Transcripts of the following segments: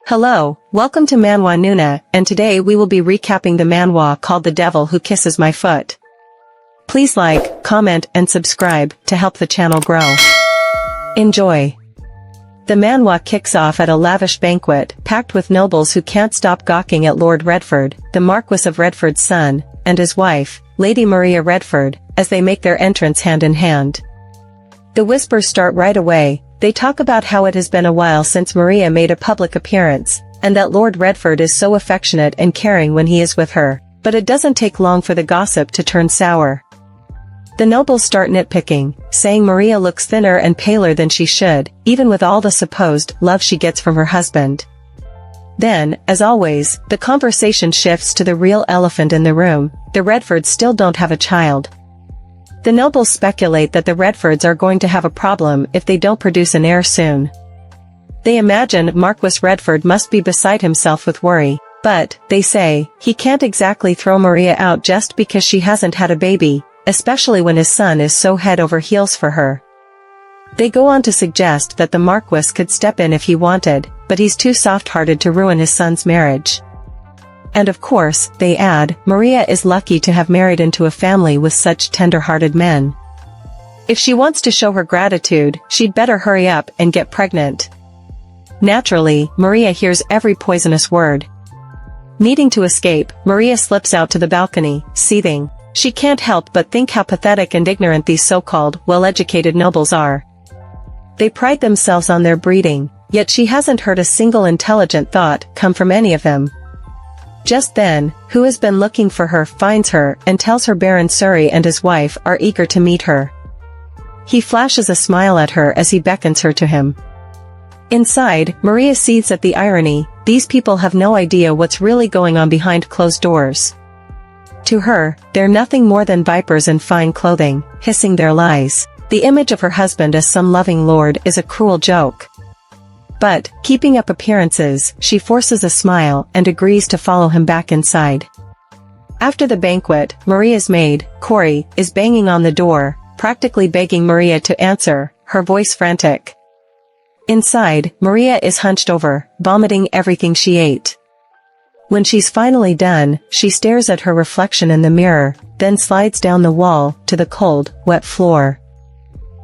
Hello, welcome to Manhwa Nuna, and today we will be recapping the manhwa called The Devil Who Kisses My Foot. Please like, comment and subscribe to help the channel grow. Enjoy. The manhwa kicks off at a lavish banquet packed with nobles who can't stop gawking at Lord Redford, the Marquis of Redford's son, and his wife, Lady Maria Redford, as they make their entrance hand in hand. The whispers start right away. They talk about how it has been a while since Maria made a public appearance, and that Lord Redford is so affectionate and caring when he is with her, but it doesn't take long for the gossip to turn sour. The nobles start nitpicking, saying Maria looks thinner and paler than she should, even with all the supposed love she gets from her husband. Then, as always, the conversation shifts to the real elephant in the room. The Redfords still don't have a child. The nobles speculate that the Redfords are going to have a problem if they don't produce an heir soon. They imagine Marquis Redford must be beside himself with worry, but, they say, he can't exactly throw Maria out just because she hasn't had a baby, especially when his son is so head over heels for her. They go on to suggest that the Marquis could step in if he wanted, but he's too soft-hearted to ruin his son's marriage. And of course, they add, Maria is lucky to have married into a family with such tender-hearted men. If she wants to show her gratitude, she'd better hurry up and get pregnant. Naturally, Maria hears every poisonous word. Needing to escape, Maria slips out to the balcony, seething. She can't help but think how pathetic and ignorant these so-called, well-educated nobles are. They pride themselves on their breeding, yet she hasn't heard a single intelligent thought come from any of them. Just then, who has been looking for her finds her and tells her Baron Surrey and his wife are eager to meet her. He flashes a smile at her as he beckons her to him. Inside, Maria seethes at the irony. These people have no idea what's really going on behind closed doors. To her, they're nothing more than vipers in fine clothing, hissing their lies. The image of her husband as some loving lord is a cruel joke. But, keeping up appearances, she forces a smile and agrees to follow him back inside. After the banquet, Maria's maid, Corey, is banging on the door, practically begging Maria to answer, her voice frantic. Inside, Maria is hunched over, vomiting everything she ate. When she's finally done, she stares at her reflection in the mirror, then slides down the wall, to the cold, wet floor.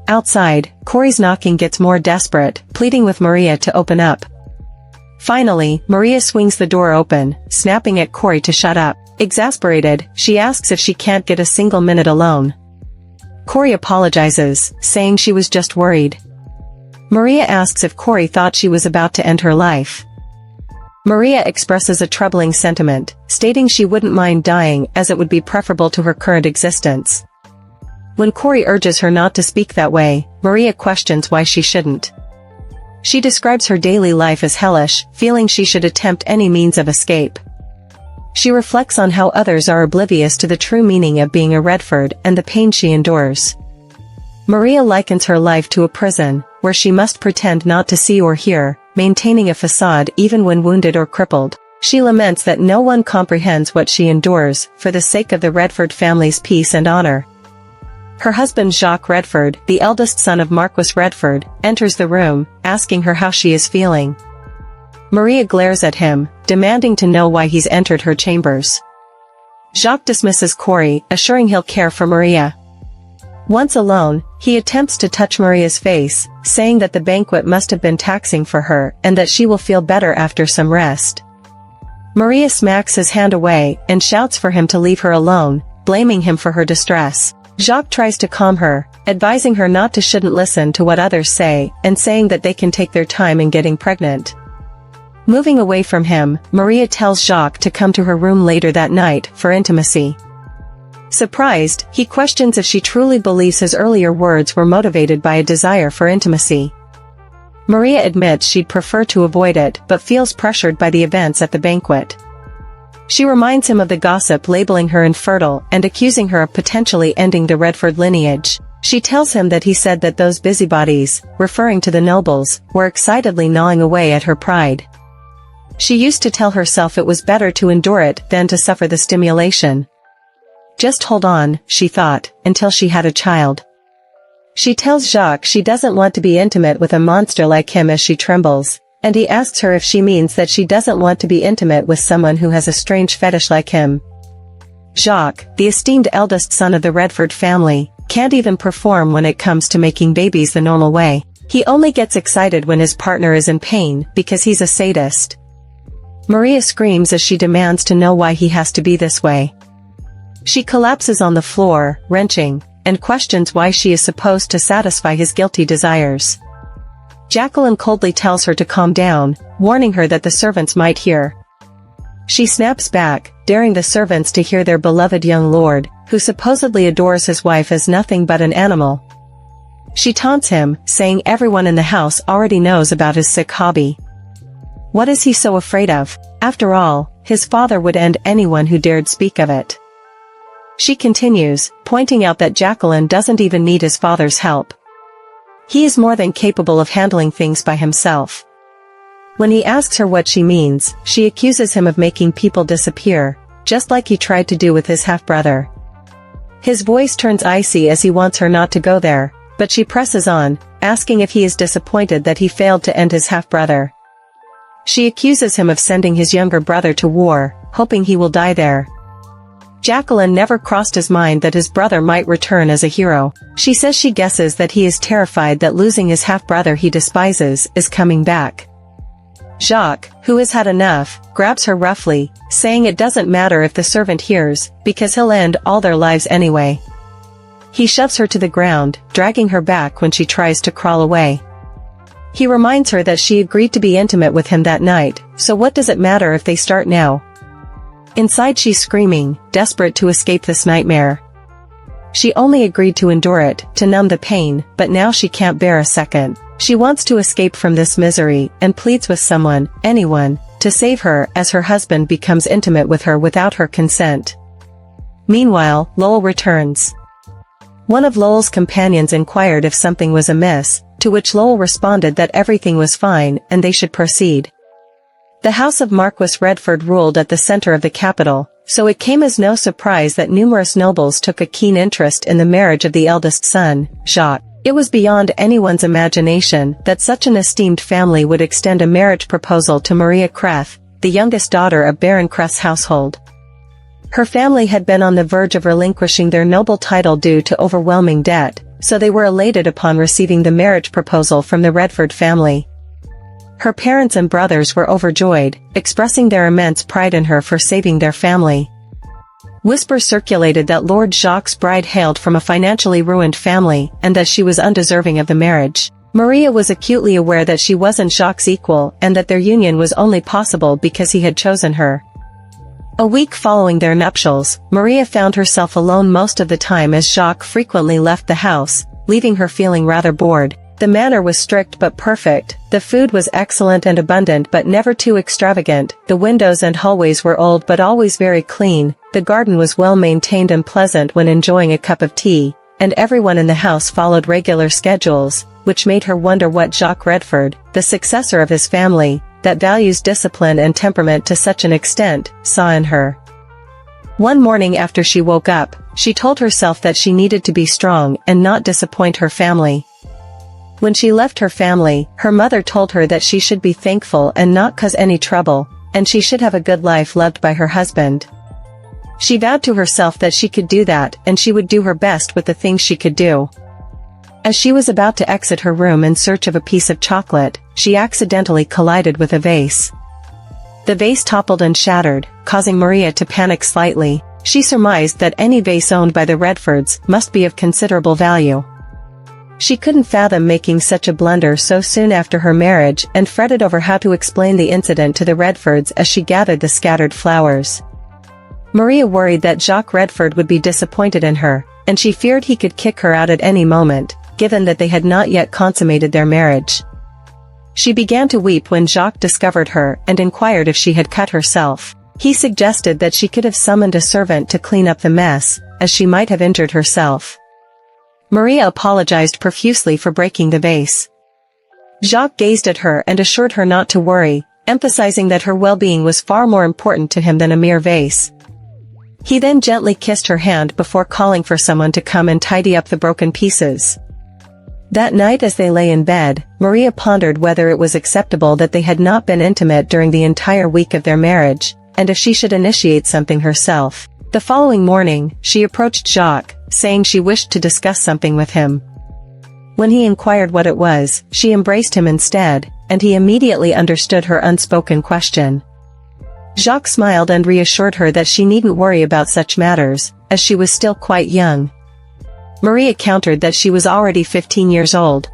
Outside, Corey's knocking gets more desperate, pleading with Maria to open up. Finally, Maria swings the door open, snapping at Corey to shut up. Exasperated, she asks if she can't get a single minute alone. Corey apologizes, saying she was just worried. Maria asks if Corey thought she was about to end her life. Maria expresses a troubling sentiment, stating she wouldn't mind dying as it would be preferable to her current existence. When Corey urges her not to speak that way, Maria questions why she shouldn't. She describes her daily life as hellish, feeling she should attempt any means of escape. She reflects on how others are oblivious to the true meaning of being a Redford and the pain she endures. Maria likens her life to a prison, where she must pretend not to see or hear, maintaining a facade even when wounded or crippled. She laments that no one comprehends what she endures, for the sake of the Redford family's peace and honor. Her husband Jacques Redford, the eldest son of Marquis Redford, enters the room, asking her how she is feeling. Maria glares at him, demanding to know why he's entered her chambers. Jacques dismisses Corey, assuring he'll care for Maria. Once alone, he attempts to touch Maria's face, saying that the banquet must have been taxing for her and that she will feel better after some rest. Maria smacks his hand away and shouts for him to leave her alone, blaming him for her distress. Jacques tries to calm her, advising her not to shouldn't listen to what others say, and saying that they can take their time in getting pregnant. Moving away from him, Maria tells Jacques to come to her room later that night for intimacy. Surprised, he questions if she truly believes his earlier words were motivated by a desire for intimacy. Maria admits she'd prefer to avoid it but feels pressured by the events at the banquet. She reminds him of the gossip labeling her infertile and accusing her of potentially ending the Redford lineage. She tells him that he said that those busybodies, referring to the nobles, were excitedly gnawing away at her pride. She used to tell herself it was better to endure it than to suffer the stimulation. Just hold on, she thought, until she had a child. She tells Jacques she doesn't want to be intimate with a monster like him as she trembles, And he asks her if she means that she doesn't want to be intimate with someone who has a strange fetish like him. Jacques, the esteemed eldest son of the Redford family, can't even perform when it comes to making babies the normal way. He only gets excited when his partner is in pain because he's a sadist. Maria screams as she demands to know why he has to be this way. She collapses on the floor, wrenching, and questions why she is supposed to satisfy his guilty desires. Jacqueline coldly tells her to calm down, warning her that the servants might hear. She snaps back, daring the servants to hear their beloved young lord, who supposedly adores his wife as nothing but an animal. She taunts him, saying everyone in the house already knows about his sick hobby. What is he so afraid of? After all, his father would end anyone who dared speak of it. She continues, pointing out that Jacqueline doesn't even need his father's help. He is more than capable of handling things by himself. When he asks her what she means, she accuses him of making people disappear, just like he tried to do with his half-brother. His voice turns icy as he wants her not to go there, but she presses on, asking if he is disappointed that he failed to end his half-brother. She accuses him of sending his younger brother to war, hoping he will die there. Jacqueline never crossed his mind that his brother might return as a hero. She says she guesses that he is terrified that losing his half-brother he despises is coming back. Jacques, who has had enough, grabs her roughly, saying it doesn't matter if the servant hears, because he'll end all their lives anyway. He shoves her to the ground, dragging her back when she tries to crawl away. He reminds her that she agreed to be intimate with him that night, so what does it matter if they start now? Inside she's screaming, desperate to escape this nightmare. She only agreed to endure it, to numb the pain, but now she can't bear a second. She wants to escape from this misery, and pleads with someone, anyone, to save her as her husband becomes intimate with her without her consent. Meanwhile, Lowell returns. One of Lowell's companions inquired if something was amiss, to which Lowell responded that everything was fine and they should proceed. The house of Marquis Redford ruled at the center of the capital, so it came as no surprise that numerous nobles took a keen interest in the marriage of the eldest son, Jacques. It was beyond anyone's imagination that such an esteemed family would extend a marriage proposal to Maria Kreth, the youngest daughter of Baron Kreth's household. Her family had been on the verge of relinquishing their noble title due to overwhelming debt, so they were elated upon receiving the marriage proposal from the Redford family. Her parents and brothers were overjoyed, expressing their immense pride in her for saving their family. Whispers circulated that Lord Jacques' bride hailed from a financially ruined family and that she was undeserving of the marriage. Maria was acutely aware that she wasn't Jacques' equal and that their union was only possible because he had chosen her. A week following their nuptials, Maria found herself alone most of the time as Jacques frequently left the house, leaving her feeling rather bored. The manor was strict but perfect, the food was excellent and abundant but never too extravagant, the windows and hallways were old but always very clean, the garden was well maintained and pleasant when enjoying a cup of tea, and everyone in the house followed regular schedules, which made her wonder what Jacques Redford, the successor of his family, that values discipline and temperament to such an extent, saw in her. One morning after she woke up, she told herself that she needed to be strong and not disappoint her family. When she left her family, her mother told her that she should be thankful and not cause any trouble, and she should have a good life loved by her husband. She vowed to herself that she could do that and she would do her best with the things she could do. As she was about to exit her room in search of a piece of chocolate, she accidentally collided with a vase. The vase toppled and shattered, causing Maria to panic slightly. She surmised that any vase owned by the Redfords must be of considerable value. She couldn't fathom making such a blunder so soon after her marriage and fretted over how to explain the incident to the Redfords as she gathered the scattered flowers. Maria worried that Jacques Redford would be disappointed in her, and she feared he could kick her out at any moment, given that they had not yet consummated their marriage. She began to weep when Jacques discovered her and inquired if she had cut herself. He suggested that she could have summoned a servant to clean up the mess, as she might have injured herself. Maria apologized profusely for breaking the vase. Jacques gazed at her and assured her not to worry, emphasizing that her well-being was far more important to him than a mere vase. He then gently kissed her hand before calling for someone to come and tidy up the broken pieces. That night as they lay in bed, Maria pondered whether it was acceptable that they had not been intimate during the entire week of their marriage, and if she should initiate something herself. The following morning, she approached Jacques, saying she wished to discuss something with him. When he inquired what it was, she embraced him instead, and he immediately understood her unspoken question. Jacques smiled and reassured her that she needn't worry about such matters, as she was still quite young. Maria countered that she was already 15 years old.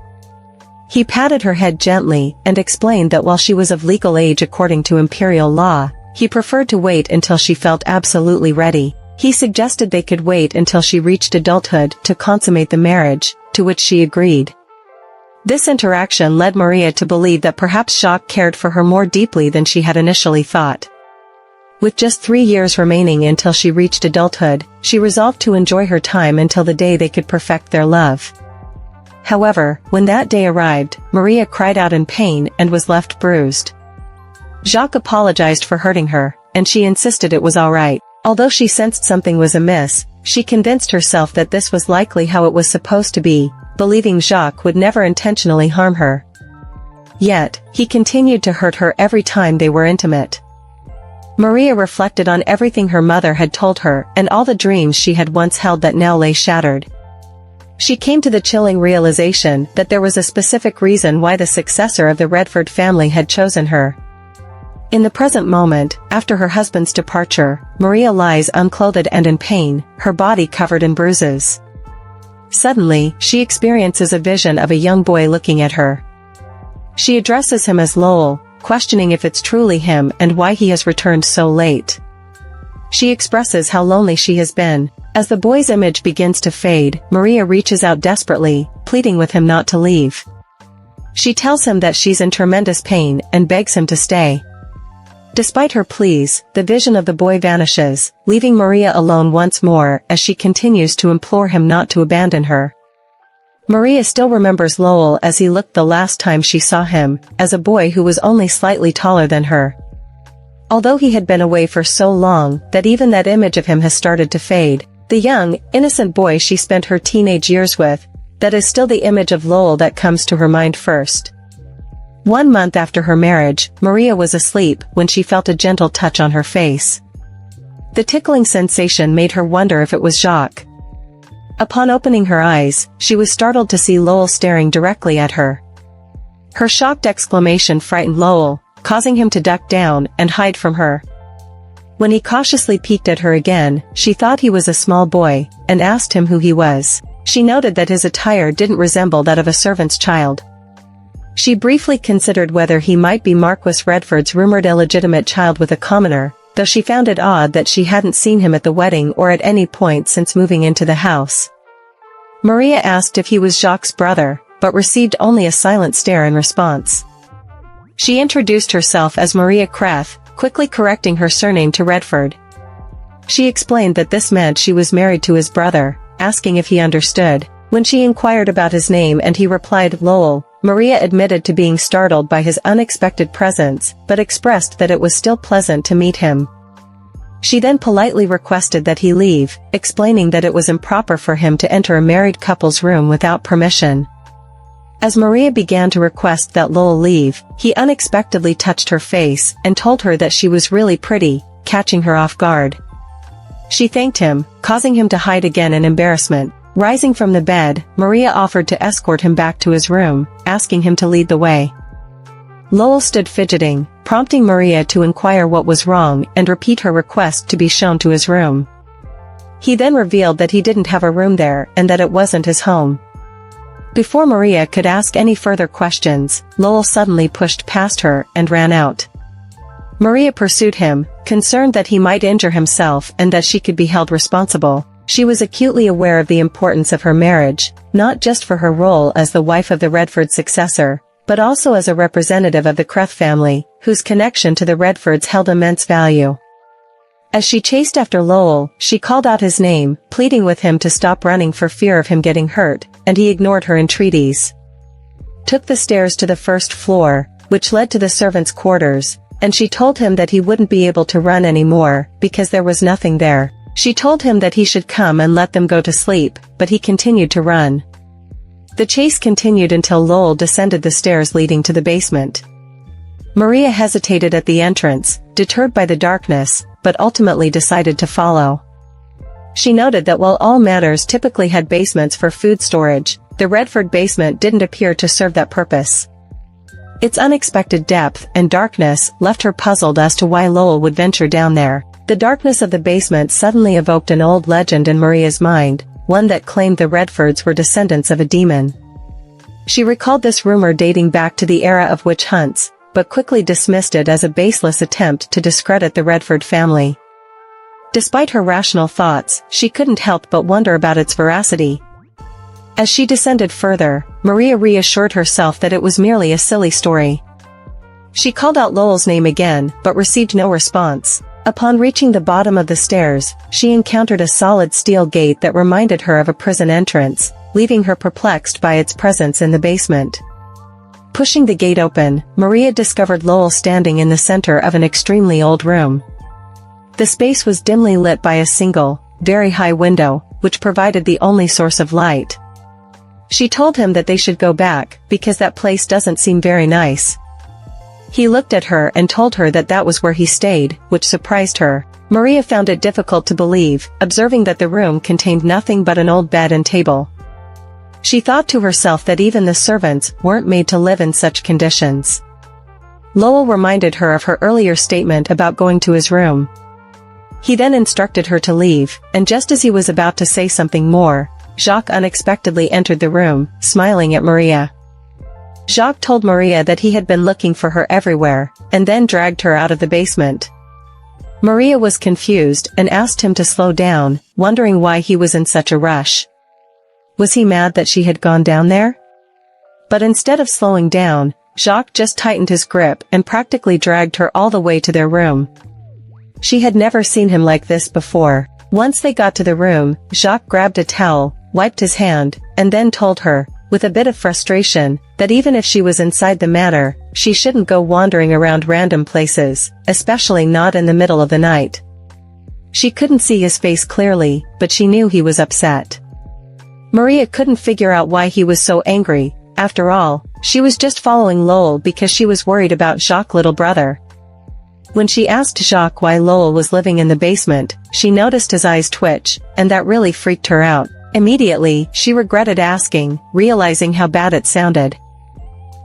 He patted her head gently and explained that while she was of legal age according to Imperial law, he preferred to wait until she felt absolutely ready. He suggested they could wait until she reached adulthood to consummate the marriage, to which she agreed. This interaction led Maria to believe that perhaps Jacques cared for her more deeply than she had initially thought. With just 3 years remaining until she reached adulthood, she resolved to enjoy her time until the day they could perfect their love. However, when that day arrived, Maria cried out in pain and was left bruised. Jacques apologized for hurting her, and she insisted it was all right. Although she sensed something was amiss, she convinced herself that this was likely how it was supposed to be, believing Jacques would never intentionally harm her. Yet, he continued to hurt her every time they were intimate. Maria reflected on everything her mother had told her and all the dreams she had once held that now lay shattered. She came to the chilling realization that there was a specific reason why the successor of the Redford family had chosen her. In the present moment, after her husband's departure, Maria lies unclothed and in pain, her body covered in bruises. Suddenly, she experiences a vision of a young boy looking at her. She addresses him as Lowell, questioning if it's truly him and why he has returned so late. She expresses how lonely she has been. As the boy's image begins to fade, Maria reaches out desperately, pleading with him not to leave. She tells him that she's in tremendous pain and begs him to stay. Despite her pleas, the vision of the boy vanishes, leaving Maria alone once more as she continues to implore him not to abandon her. Maria still remembers Lowell as he looked the last time she saw him, as a boy who was only slightly taller than her. Although he had been away for so long that even that image of him has started to fade, the young, innocent boy she spent her teenage years with, that is still the image of Lowell that comes to her mind first. 1 month after her marriage, Maria was asleep when she felt a gentle touch on her face. The tickling sensation made her wonder if it was Jacques. Upon opening her eyes, she was startled to see Lowell staring directly at her. Her shocked exclamation frightened Lowell, causing him to duck down and hide from her. When he cautiously peeked at her again, she thought he was a small boy, and asked him who he was. She noted that his attire didn't resemble that of a servant's child. She briefly considered whether he might be Marquis Redford's rumored illegitimate child with a commoner, though she found it odd that she hadn't seen him at the wedding or at any point since moving into the house. Maria asked if he was Jacques' brother, but received only a silent stare in response. She introduced herself as Maria Kreth, quickly correcting her surname to Redford. She explained that this meant she was married to his brother, asking if he understood. When she inquired about his name and he replied Lowell, Maria admitted to being startled by his unexpected presence, but expressed that it was still pleasant to meet him. She then politely requested that he leave, explaining that it was improper for him to enter a married couple's room without permission. As Maria began to request that Lowell leave, he unexpectedly touched her face and told her that she was really pretty, catching her off guard. She thanked him, causing him to hide again in embarrassment. Rising from the bed, Maria offered to escort him back to his room, asking him to lead the way. Lowell stood fidgeting, prompting Maria to inquire what was wrong and repeat her request to be shown to his room. He then revealed that he didn't have a room there and that it wasn't his home. Before Maria could ask any further questions, Lowell suddenly pushed past her and ran out. Maria pursued him, concerned that he might injure himself and that she could be held responsible. She was acutely aware of the importance of her marriage, not just for her role as the wife of the Redford successor, but also as a representative of the Kreth family, whose connection to the Redfords held immense value. As she chased after Lowell, she called out his name, pleading with him to stop running for fear of him getting hurt, and he ignored her entreaties. Took the stairs to the first floor, which led to the servants' quarters, and she told him that he wouldn't be able to run anymore, because there was nothing there. She told him that he should come and let them go to sleep, but he continued to run. The chase continued until Lowell descended the stairs leading to the basement. Maria hesitated at the entrance, deterred by the darkness, but ultimately decided to follow. She noted that while all manors typically had basements for food storage, the Redford basement didn't appear to serve that purpose. Its unexpected depth and darkness left her puzzled as to why Lowell would venture down there. The darkness of the basement suddenly evoked an old legend in Maria's mind, one that claimed the Redfords were descendants of a demon. She recalled this rumor dating back to the era of witch hunts, but quickly dismissed it as a baseless attempt to discredit the Redford family. Despite her rational thoughts, she couldn't help but wonder about its veracity. As she descended further, Maria reassured herself that it was merely a silly story. She called out Lowell's name again, but received no response. Upon reaching the bottom of the stairs, she encountered a solid steel gate that reminded her of a prison entrance, leaving her perplexed by its presence in the basement. Pushing the gate open, Maria discovered Lowell standing in the center of an extremely old room. The space was dimly lit by a single, very high window, which provided the only source of light. She told him that they should go back, because that place doesn't seem very nice. He looked at her and told her that that was where he stayed, which surprised her. Maria found it difficult to believe, observing that the room contained nothing but an old bed and table. She thought to herself that even the servants weren't made to live in such conditions. Lowell reminded her of her earlier statement about going to his room. He then instructed her to leave, and just as he was about to say something more, Jacques unexpectedly entered the room, smiling at Maria. Jacques told Maria that he had been looking for her everywhere, and then dragged her out of the basement. Maria was confused and asked him to slow down, wondering why he was in such a rush. Was he mad that she had gone down there? But instead of slowing down, Jacques just tightened his grip and practically dragged her all the way to their room. She had never seen him like this before. Once they got to the room, Jacques grabbed a towel, wiped his hand, and then told her, with a bit of frustration, that even if she was inside the manor, she shouldn't go wandering around random places, especially not in the middle of the night. She couldn't see his face clearly, but she knew he was upset. Maria couldn't figure out why he was so angry. After all, she was just following Lowell because she was worried about Jacques' little brother. When she asked Jacques why Lowell was living in the basement, she noticed his eyes twitch, and that really freaked her out. Immediately, she regretted asking, realizing how bad it sounded.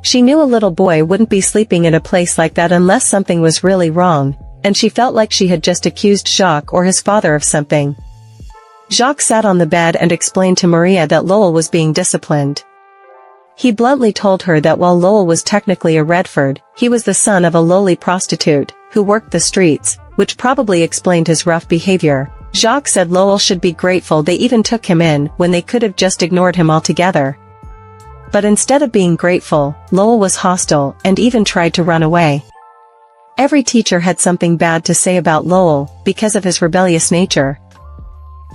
She knew a little boy wouldn't be sleeping in a place like that unless something was really wrong, and she felt like she had just accused Jacques or his father of something. Jacques sat on the bed and explained to Maria that Lowell was being disciplined. He bluntly told her that while Lowell was technically a Redford, he was the son of a lowly prostitute, who worked the streets, which probably explained his rough behavior. Jacques said Lowell should be grateful they even took him in when they could have just ignored him altogether. But instead of being grateful, Lowell was hostile and even tried to run away. Every teacher had something bad to say about Lowell because of his rebellious nature.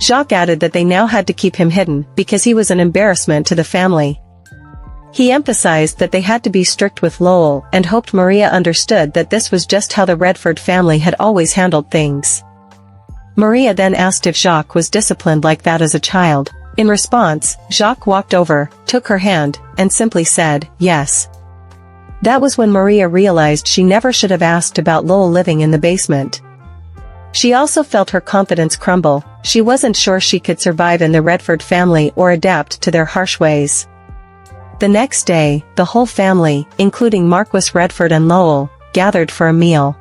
Jacques added that they now had to keep him hidden because he was an embarrassment to the family. He emphasized that they had to be strict with Lowell and hoped Maria understood that this was just how the Redford family had always handled things. Maria then asked if Jacques was disciplined like that as a child. In response, Jacques walked over, took her hand, and simply said, yes. That was when Maria realized she never should have asked about Lowell living in the basement. She also felt her confidence crumble. She wasn't sure she could survive in the Redford family or adapt to their harsh ways. The next day, the whole family, including Marquis Redford and Lowell, gathered for a meal.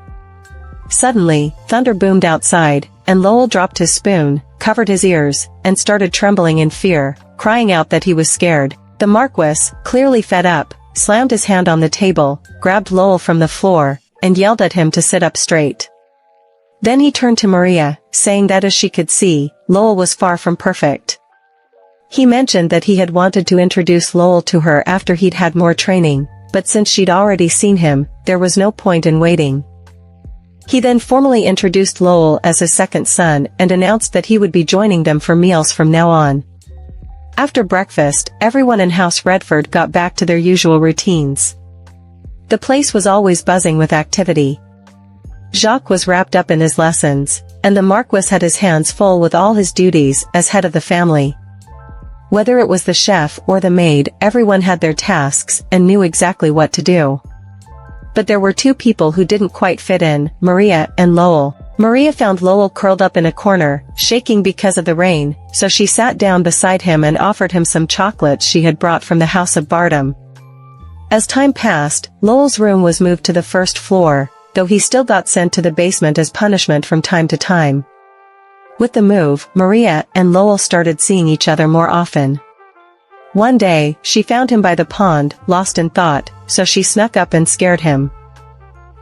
Suddenly, thunder boomed outside, and Lowell dropped his spoon, covered his ears, and started trembling in fear, crying out that he was scared. The Marquis, clearly fed up, slammed his hand on the table, grabbed Lowell from the floor, and yelled at him to sit up straight. Then he turned to Maria, saying that as she could see, Lowell was far from perfect. He mentioned that he had wanted to introduce Lowell to her after he'd had more training, but since she'd already seen him, there was no point in waiting. He then formally introduced Lowell as his second son and announced that he would be joining them for meals from now on. After breakfast, everyone in House Redford got back to their usual routines. The place was always buzzing with activity. Jacques was wrapped up in his lessons, and the Marquis had his hands full with all his duties as head of the family. Whether it was the chef or the maid, everyone had their tasks and knew exactly what to do. But there were two people who didn't quite fit in, Maria and Lowell. Maria found Lowell curled up in a corner, shaking because of the rain, so she sat down beside him and offered him some chocolates she had brought from the House of Bardem. As time passed, Lowell's room was moved to the first floor, though he still got sent to the basement as punishment from time to time. With the move, Maria and Lowell started seeing each other more often. One day, she found him by the pond, lost in thought, so she snuck up and scared him.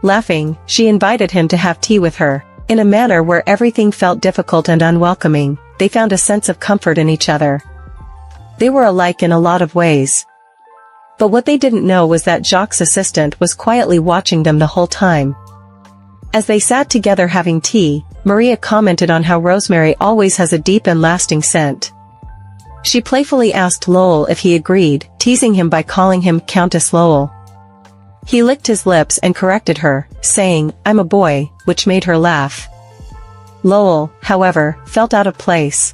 Laughing, she invited him to have tea with her. In a manner where everything felt difficult and unwelcoming, they found a sense of comfort in each other. They were alike in a lot of ways. But what they didn't know was that Jacques' assistant was quietly watching them the whole time. As they sat together having tea, Maria commented on how rosemary always has a deep and lasting scent. She playfully asked Lowell if he agreed, teasing him by calling him Countess Lowell. He licked his lips and corrected her, saying, "I'm a boy," which made her laugh. Lowell, however, felt out of place.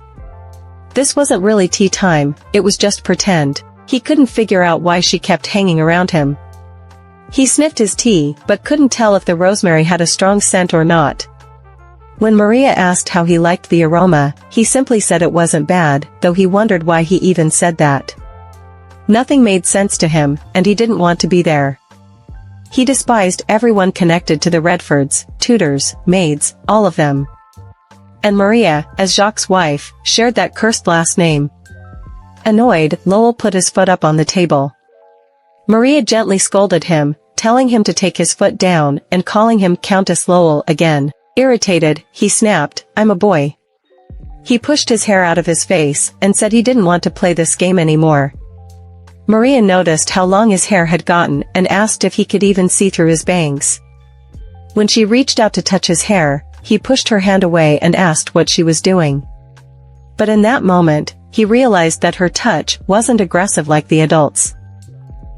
This wasn't really tea time, it was just pretend. He couldn't figure out why she kept hanging around him. He sniffed his tea, but couldn't tell if the rosemary had a strong scent or not. When Maria asked how he liked the aroma, he simply said it wasn't bad, though he wondered why he even said that. Nothing made sense to him, and he didn't want to be there. He despised everyone connected to the Redfords, tutors, maids, all of them. And Maria, as Jacques' wife, shared that cursed last name. Annoyed, Lowell put his foot up on the table. Maria gently scolded him, telling him to take his foot down and calling him Countess Lowell again. Irritated, he snapped, "I'm a boy." He pushed his hair out of his face and said he didn't want to play this game anymore. Maria noticed how long his hair had gotten and asked if he could even see through his bangs. When she reached out to touch his hair, he pushed her hand away and asked what she was doing. But in that moment, he realized that her touch wasn't aggressive like the adults.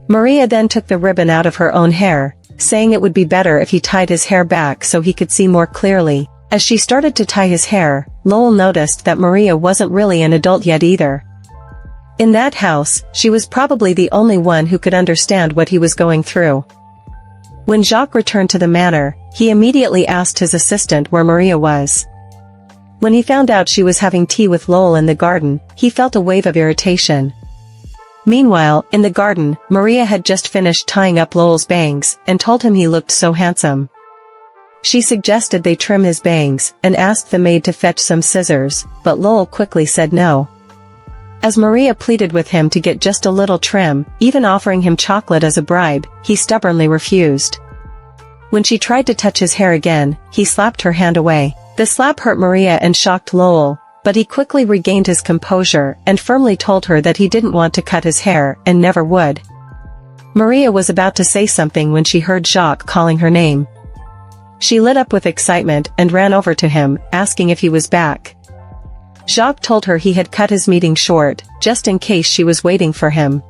Maria then took the ribbon out of her own hair, saying it would be better if he tied his hair back so he could see more clearly. As she started to tie his hair, Lowell noticed that Maria wasn't really an adult yet either. In that house, she was probably the only one who could understand what he was going through. When Jacques returned to the manor, he immediately asked his assistant where Maria was. When he found out she was having tea with Lowell in the garden, he felt a wave of irritation. Meanwhile, in the garden, Maria had just finished tying up Lowell's bangs, and told him he looked so handsome. She suggested they trim his bangs, and asked the maid to fetch some scissors, but Lowell quickly said no. As Maria pleaded with him to get just a little trim, even offering him chocolate as a bribe, he stubbornly refused. When she tried to touch his hair again, he slapped her hand away. The slap hurt Maria and shocked Lowell, but he quickly regained his composure and firmly told her that he didn't want to cut his hair and never would. Maria was about to say something when she heard Jacques calling her name. She lit up with excitement and ran over to him, asking if he was back. Jacques told her he had cut his meeting short, just in case she was waiting for him.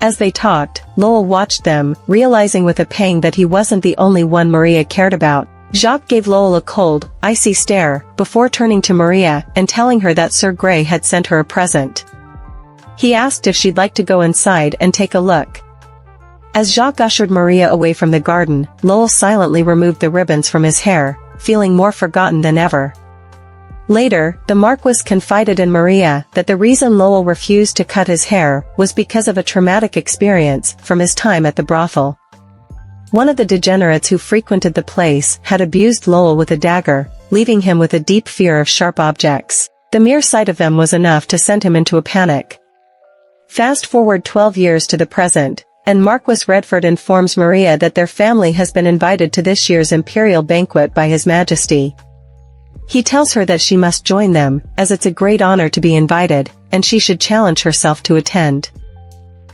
As they talked, Lowell watched them, realizing with a pang that he wasn't the only one Maria cared about. Jacques gave Lowell a cold, icy stare, before turning to Maria and telling her that Sir Grey had sent her a present. He asked if she'd like to go inside and take a look. As Jacques ushered Maria away from the garden, Lowell silently removed the ribbons from his hair, feeling more forgotten than ever. Later, the Marquis confided in Maria that the reason Lowell refused to cut his hair was because of a traumatic experience from his time at the brothel. One of the degenerates who frequented the place had abused Lowell with a dagger, leaving him with a deep fear of sharp objects. The mere sight of them was enough to send him into a panic. Fast forward 12 years to the present, and Marquis Redford informs Maria that their family has been invited to this year's Imperial banquet by His Majesty. He tells her that she must join them, as it's a great honor to be invited, and she should challenge herself to attend.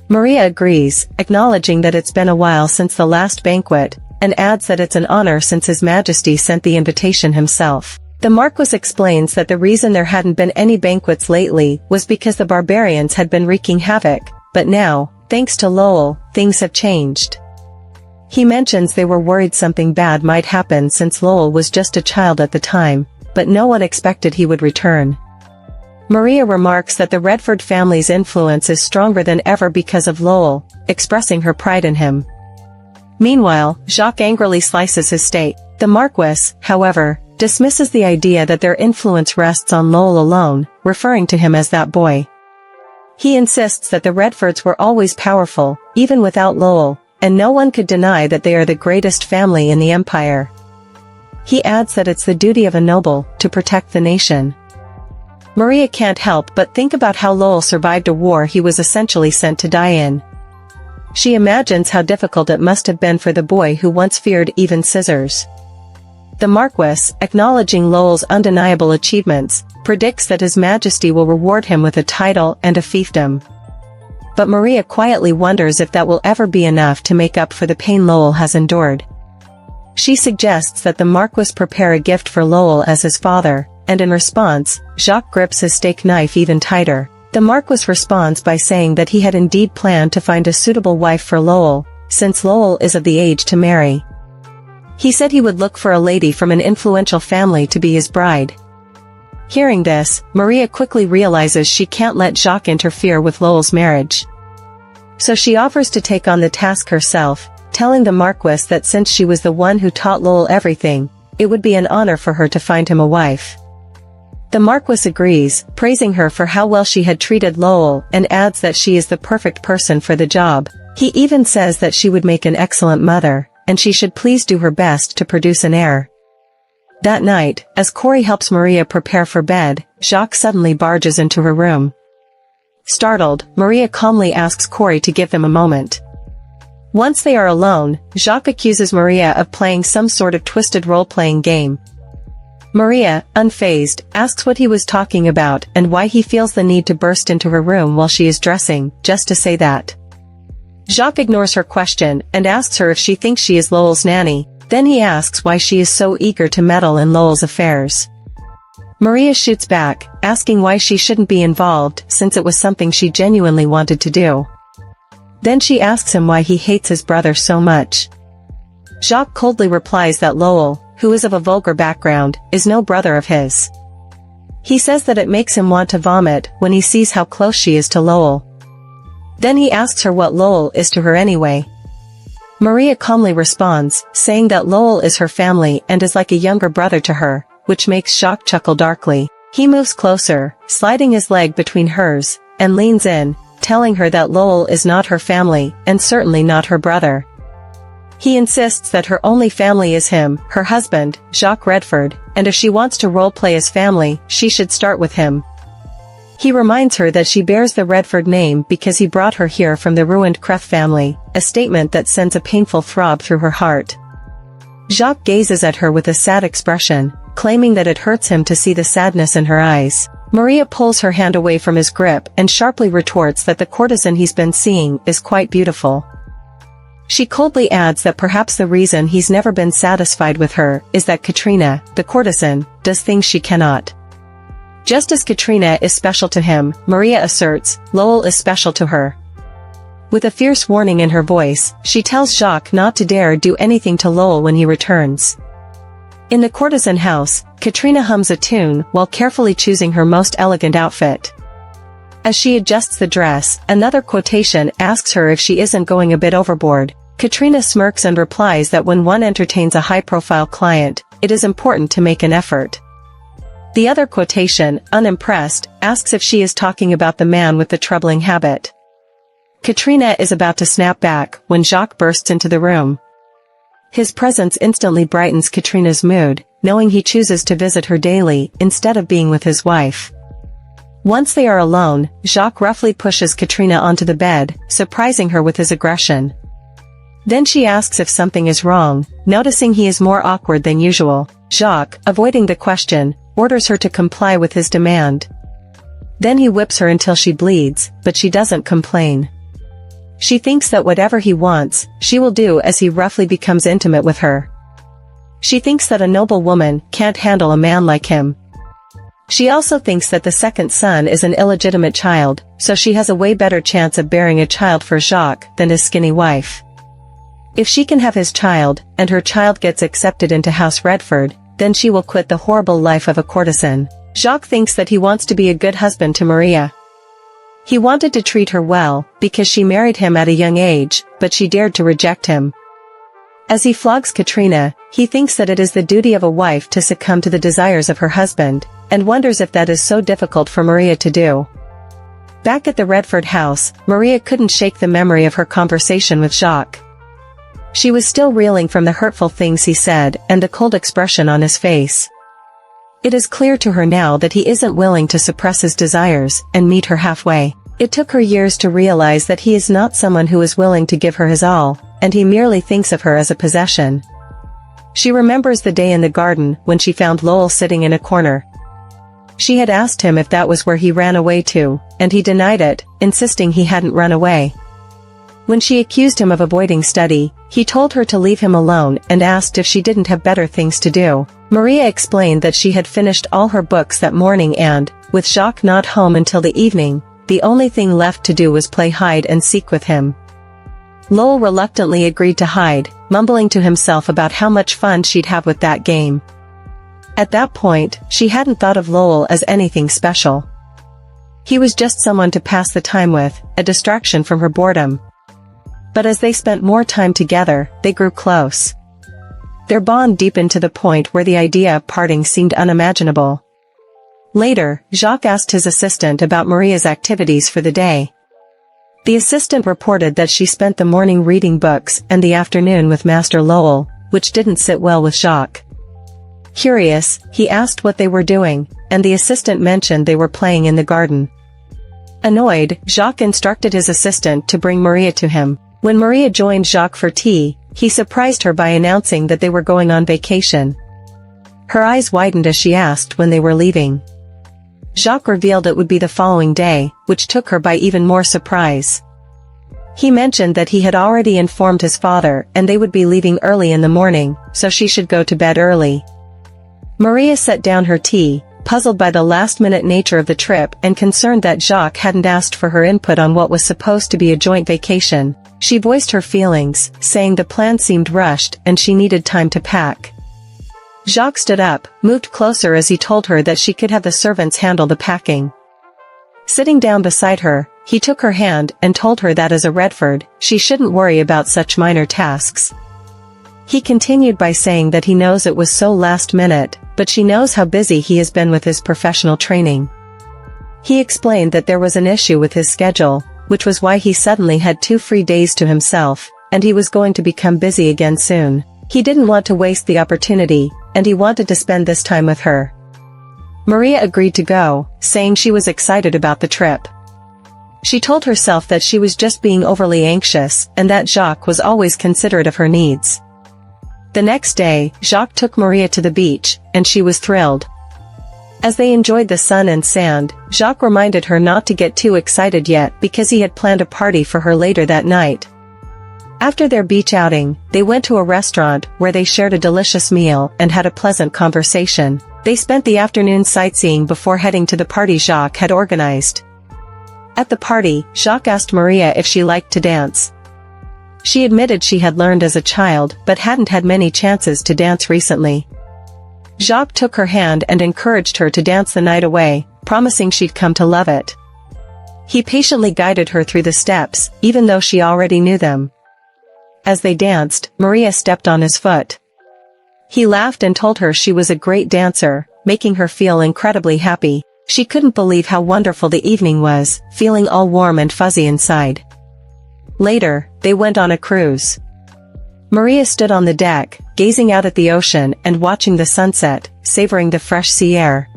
Maria agrees, acknowledging that it's been a while since the last banquet, and adds that it's an honor since His Majesty sent the invitation himself. The Marquis explains that the reason there hadn't been any banquets lately was because the barbarians had been wreaking havoc, but now, thanks to Lowell, things have changed. He mentions they were worried something bad might happen since Lowell was just a child at the time, but no one expected he would return. Maria remarks that the Redford family's influence is stronger than ever because of Lowell, expressing her pride in him. Meanwhile, Jacques angrily slices his steak. The Marquis, however, dismisses the idea that their influence rests on Lowell alone, referring to him as that boy. He insists that the Redfords were always powerful, even without Lowell, and no one could deny that they are the greatest family in the empire. He adds that it's the duty of a noble to protect the nation. Maria can't help but think about how Lowell survived a war he was essentially sent to die in. She imagines how difficult it must have been for the boy who once feared even scissors. The Marquis, acknowledging Lowell's undeniable achievements, predicts that His Majesty will reward him with a title and a fiefdom. But Maria quietly wonders if that will ever be enough to make up for the pain Lowell has endured. She suggests that the Marquis prepare a gift for Lowell as his father, and in response, Jacques grips his steak knife even tighter. The Marquis responds by saying that he had indeed planned to find a suitable wife for Lowell, since Lowell is of the age to marry. He said he would look for a lady from an influential family to be his bride. Hearing this, Maria quickly realizes she can't let Jacques interfere with Lowell's marriage. So she offers to take on the task herself, telling the Marquis that since she was the one who taught Lowell everything, it would be an honor for her to find him a wife. The Marquis agrees, praising her for how well she had treated Lowell, and adds that she is the perfect person for the job. He even says that she would make an excellent mother, and she should please do her best to produce an heir. That night, as Corey helps Maria prepare for bed, Jacques suddenly barges into her room. Startled, Maria calmly asks Corey to give them a moment. Once they are alone, Jacques accuses Maria of playing some sort of twisted role-playing game. Maria, unfazed, asks what he was talking about and why he feels the need to burst into her room while she is dressing, just to say that. Jacques ignores her question and asks her if she thinks she is Lowell's nanny, then he asks why she is so eager to meddle in Lowell's affairs. Maria shoots back, asking why she shouldn't be involved since it was something she genuinely wanted to do. Then she asks him why he hates his brother so much. Jacques coldly replies that Lowell, who is of a vulgar background, is no brother of his. He says that it makes him want to vomit when he sees how close she is to Lowell. Then he asks her what Lowell is to her anyway. Maria calmly responds, saying that Lowell is her family and is like a younger brother to her, which makes Jacques chuckle darkly. He moves closer, sliding his leg between hers, and leans in, telling her that Lowell is not her family, and certainly not her brother. He insists that her only family is him, her husband, Jacques Redford, and if she wants to role-play his family, she should start with him. He reminds her that she bears the Redford name because he brought her here from the ruined Creth family, a statement that sends a painful throb through her heart. Jacques gazes at her with a sad expression, claiming that it hurts him to see the sadness in her eyes. Maria pulls her hand away from his grip and sharply retorts that the courtesan he's been seeing is quite beautiful. She coldly adds that perhaps the reason he's never been satisfied with her is that Katrina, the courtesan, does things she cannot. Just as Katrina is special to him, Maria asserts, Lowell is special to her. With a fierce warning in her voice, she tells Jacques not to dare do anything to Lowell when he returns. In the courtesan house, Katrina hums a tune while carefully choosing her most elegant outfit. As she adjusts the dress, another quotation asks her if she isn't going a bit overboard. Katrina smirks and replies that when one entertains a high-profile client, it is important to make an effort. The other quotation, unimpressed, asks if she is talking about the man with the troubling habit. Katrina is about to snap back when Jacques bursts into the room. His presence instantly brightens Katrina's mood, knowing he chooses to visit her daily instead of being with his wife. Once they are alone, Jacques roughly pushes Katrina onto the bed, surprising her with his aggression. Then she asks if something is wrong, noticing he is more awkward than usual. Jacques, avoiding the question, orders her to comply with his demand. Then he whips her until she bleeds, but she doesn't complain. She thinks that whatever he wants, she will do as he roughly becomes intimate with her. She thinks that a noble woman can't handle a man like him. She also thinks that the second son is an illegitimate child, so she has a way better chance of bearing a child for Jacques than his skinny wife. If she can have his child, and her child gets accepted into House Redford, then she will quit the horrible life of a courtesan. Jacques thinks that he wants to be a good husband to Maria. He wanted to treat her well, because she married him at a young age, but she dared to reject him. As he flogs Katrina, he thinks that it is the duty of a wife to succumb to the desires of her husband, and wonders if that is so difficult for Maria to do. Back at the Redford house, Maria couldn't shake the memory of her conversation with Jacques. She was still reeling from the hurtful things he said and the cold expression on his face. It is clear to her now that he isn't willing to suppress his desires and meet her halfway. It took her years to realize that he is not someone who is willing to give her his all, and he merely thinks of her as a possession. She remembers the day in the garden when she found Lowell sitting in a corner. She had asked him if that was where he ran away to, and he denied it, insisting he hadn't run away. When she accused him of avoiding study, he told her to leave him alone and asked if she didn't have better things to do. Maria explained that she had finished all her books that morning and, with Jacques not home until the evening, the only thing left to do was play hide and seek with him. Lowell reluctantly agreed to hide, mumbling to himself about how much fun she'd have with that game. At that point, she hadn't thought of Lowell as anything special. He was just someone to pass the time with, a distraction from her boredom. But as they spent more time together, they grew close. Their bond deepened to the point where the idea of parting seemed unimaginable. Later, Jacques asked his assistant about Maria's activities for the day. The assistant reported that she spent the morning reading books and the afternoon with Master Lowell, which didn't sit well with Jacques. Curious, he asked what they were doing, and the assistant mentioned they were playing in the garden. Annoyed, Jacques instructed his assistant to bring Maria to him. When Maria joined Jacques for tea, he surprised her by announcing that they were going on vacation. Her eyes widened as she asked when they were leaving. Jacques revealed it would be the following day, which took her by even more surprise. He mentioned that he had already informed his father and they would be leaving early in the morning, so she should go to bed early. Maria set down her tea, puzzled by the last-minute nature of the trip and concerned that Jacques hadn't asked for her input on what was supposed to be a joint vacation. She voiced her feelings, saying the plan seemed rushed and she needed time to pack. Jacques stood up, moved closer as he told her that she could have the servants handle the packing. Sitting down beside her, he took her hand and told her that as a Redford, she shouldn't worry about such minor tasks. He continued by saying that he knows it was so last minute, but she knows how busy he has been with his professional training. He explained that there was an issue with his schedule, which was why he suddenly had 2 free days to himself, and he was going to become busy again soon. He didn't want to waste the opportunity, and he wanted to spend this time with her. Maria agreed to go, saying she was excited about the trip. She told herself that she was just being overly anxious and that Jacques was always considerate of her needs. The next day, Jacques took Maria to the beach, and she was thrilled. As they enjoyed the sun and sand, Jacques reminded her not to get too excited yet because he had planned a party for her later that night. After their beach outing, they went to a restaurant where they shared a delicious meal and had a pleasant conversation. They spent the afternoon sightseeing before heading to the party Jacques had organized. At the party, Jacques asked Maria if she liked to dance. She admitted she had learned as a child but hadn't had many chances to dance recently. Jacques took her hand and encouraged her to dance the night away, promising she'd come to love it. He patiently guided her through the steps, even though she already knew them. As they danced, Maria stepped on his foot. He laughed and told her she was a great dancer, making her feel incredibly happy. She couldn't believe how wonderful the evening was, feeling all warm and fuzzy inside. Later, they went on a cruise. Maria stood on the deck, gazing out at the ocean and watching the sunset, savoring the fresh sea air.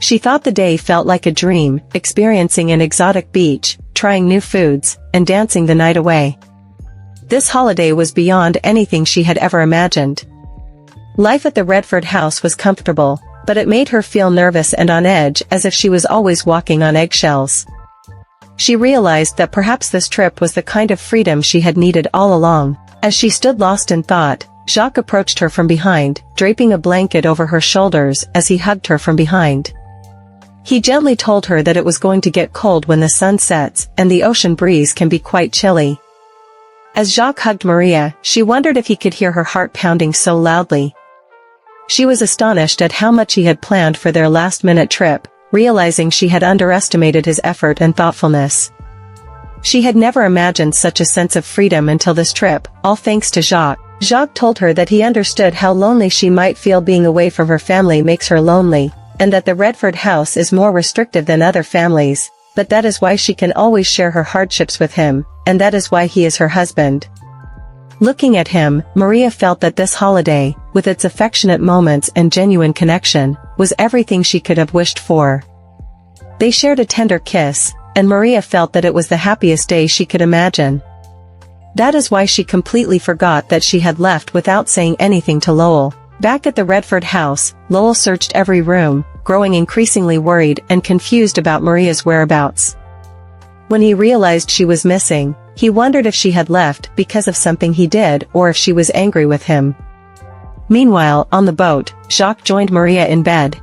She thought the day felt like a dream, experiencing an exotic beach, trying new foods, and dancing the night away. This holiday was beyond anything she had ever imagined. Life at the Redford house was comfortable, but it made her feel nervous and on edge as if she was always walking on eggshells. She realized that perhaps this trip was the kind of freedom she had needed all along. As she stood lost in thought, Jacques approached her from behind, draping a blanket over her shoulders as he hugged her from behind. He gently told her that it was going to get cold when the sun sets, and the ocean breeze can be quite chilly. As Jacques hugged Maria, she wondered if he could hear her heart pounding so loudly. She was astonished at how much he had planned for their last-minute trip, realizing she had underestimated his effort and thoughtfulness. She had never imagined such a sense of freedom until this trip, all thanks to Jacques. Jacques told her that he understood how lonely she might feel being away from her family makes her lonely, and that the Redford house is more restrictive than other families, but that is why she can always share her hardships with him, and that is why he is her husband. Looking at him, Maria felt that this holiday, with its affectionate moments and genuine connection, was everything she could have wished for. They shared a tender kiss, and Maria felt that it was the happiest day she could imagine. That is why she completely forgot that she had left without saying anything to Lowell. Back at the Redford house, Lowell searched every room, growing increasingly worried and confused about Maria's whereabouts. When he realized she was missing, he wondered if she had left because of something he did or if she was angry with him. Meanwhile, on the boat, Jacques joined Maria in bed.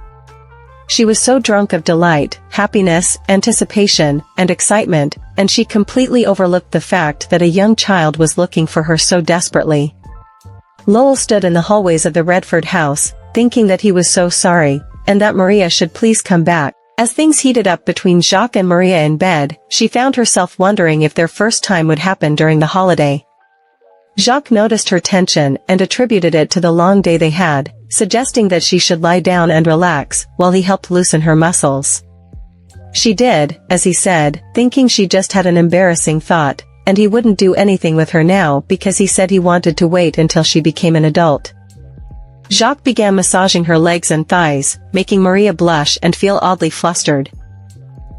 She was so drunk of delight, happiness, anticipation, and excitement, and she completely overlooked the fact that a young child was looking for her so desperately. Lowell stood in the hallways of the Redford house, thinking that he was so sorry, and that Maria should please come back. As things heated up between Jacques and Maria in bed, she found herself wondering if their first time would happen during the holiday. Jacques noticed her tension and attributed it to the long day they had, suggesting that she should lie down and relax, while he helped loosen her muscles. She did, as he said, thinking she just had an embarrassing thought, and he wouldn't do anything with her now because he said he wanted to wait until she became an adult. Jacques began massaging her legs and thighs, making Maria blush and feel oddly flustered.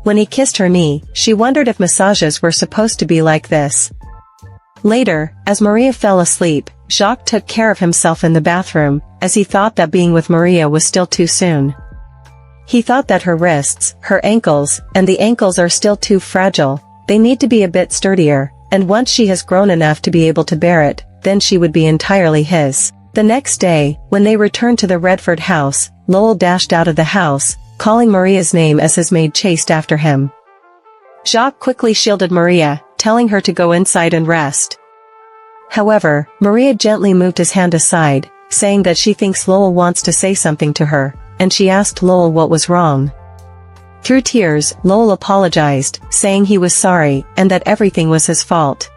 When he kissed her knee, she wondered if massages were supposed to be like this. Later, as Maria fell asleep, Jacques took care of himself in the bathroom, as he thought that being with Maria was still too soon. He thought that her wrists, her ankles, and the ankles are still too fragile, they need to be a bit sturdier, and once she has grown enough to be able to bear it, then she would be entirely his. The next day, when they returned to the Redford house, Lowell dashed out of the house, calling Maria's name as his maid chased after him. Jacques quickly shielded Maria, telling her to go inside and rest. However, Maria gently moved his hand aside, saying that she thinks Lowell wants to say something to her, and she asked Lowell what was wrong. Through tears, Lowell apologized, saying he was sorry and that everything was his fault.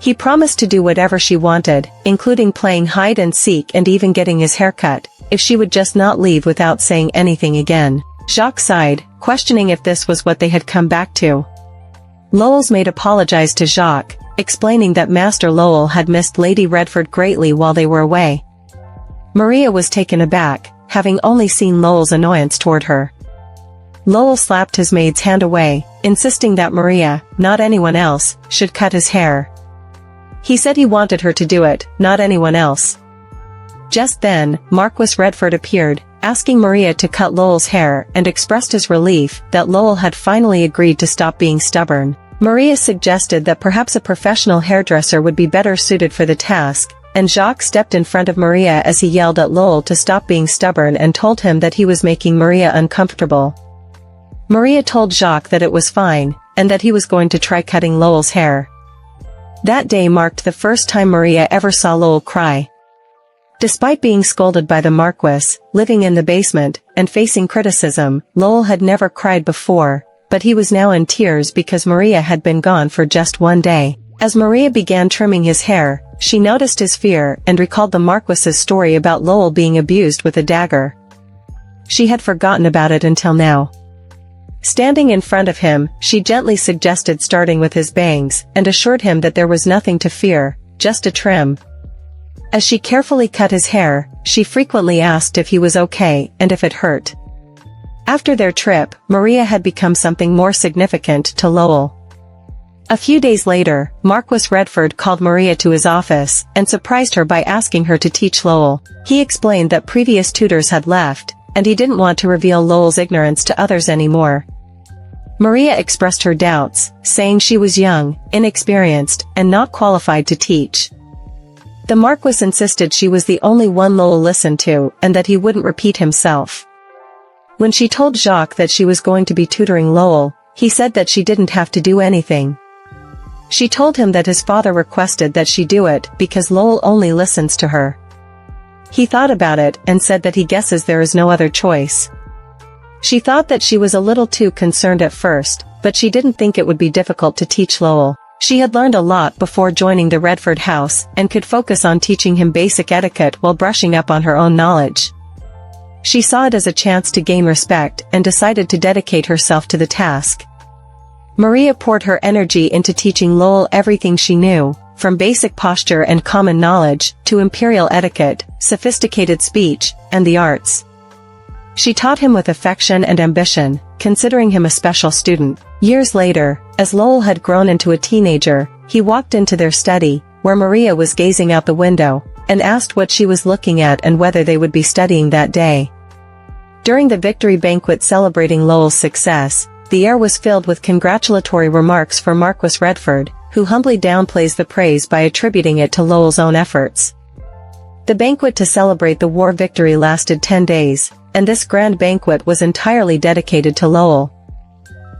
He promised to do whatever she wanted, including playing hide and seek and even getting his hair cut, if she would just not leave without saying anything again. Jacques sighed, questioning if this was what they had come back to. Lowell's maid apologized to Jacques, explaining that Master Lowell had missed Lady Redford greatly while they were away. Maria was taken aback, having only seen Lowell's annoyance toward her. Lowell slapped his maid's hand away, insisting that Maria, not anyone else, should cut his hair. He said he wanted her to do it, not anyone else. Just then, Marquis Redford appeared, asking Maria to cut Lowell's hair and expressed his relief that Lowell had finally agreed to stop being stubborn. Maria suggested that perhaps a professional hairdresser would be better suited for the task, and Jacques stepped in front of Maria as he yelled at Lowell to stop being stubborn and told him that he was making Maria uncomfortable. Maria told Jacques that it was fine, and that he was going to try cutting Lowell's hair. That day marked the first time Maria ever saw Lowell cry. Despite being scolded by the Marquis, living in the basement, and facing criticism, Lowell had never cried before, but he was now in tears because Maria had been gone for just one day. As Maria began trimming his hair, she noticed his fear and recalled the Marquis's story about Lowell being abused with a dagger. She had forgotten about it until now. Standing in front of him, she gently suggested starting with his bangs, and assured him that there was nothing to fear, just a trim. As she carefully cut his hair, she frequently asked if he was okay and if it hurt. After their trip, Maria had become something more significant to Lowell. A few days later, Marquis Redford called Maria to his office and surprised her by asking her to teach Lowell. He explained that previous tutors had left, and he didn't want to reveal Lowell's ignorance to others anymore. Maria expressed her doubts, saying she was young, inexperienced, and not qualified to teach. The Marquis insisted she was the only one Lowell listened to and that he wouldn't repeat himself. When she told Jacques that she was going to be tutoring Lowell, he said that she didn't have to do anything. She told him that his father requested that she do it because Lowell only listens to her. He thought about it and said that he guesses there is no other choice. She thought that she was a little too concerned at first, but she didn't think it would be difficult to teach Lowell. She had learned a lot before joining the Redford house and could focus on teaching him basic etiquette while brushing up on her own knowledge. She saw it as a chance to gain respect and decided to dedicate herself to the task. Maria poured her energy into teaching Lowell everything she knew, from basic posture and common knowledge, to imperial etiquette, sophisticated speech, and the arts. She taught him with affection and ambition, considering him a special student. Years later, as Lowell had grown into a teenager, he walked into their study, where Maria was gazing out the window, and asked what she was looking at and whether they would be studying that day. During the victory banquet celebrating Lowell's success, the air was filled with congratulatory remarks for Marquis Redford, who humbly downplays the praise by attributing it to Lowell's own efforts. The banquet to celebrate the war victory lasted 10 days, and this grand banquet was entirely dedicated to Lowell.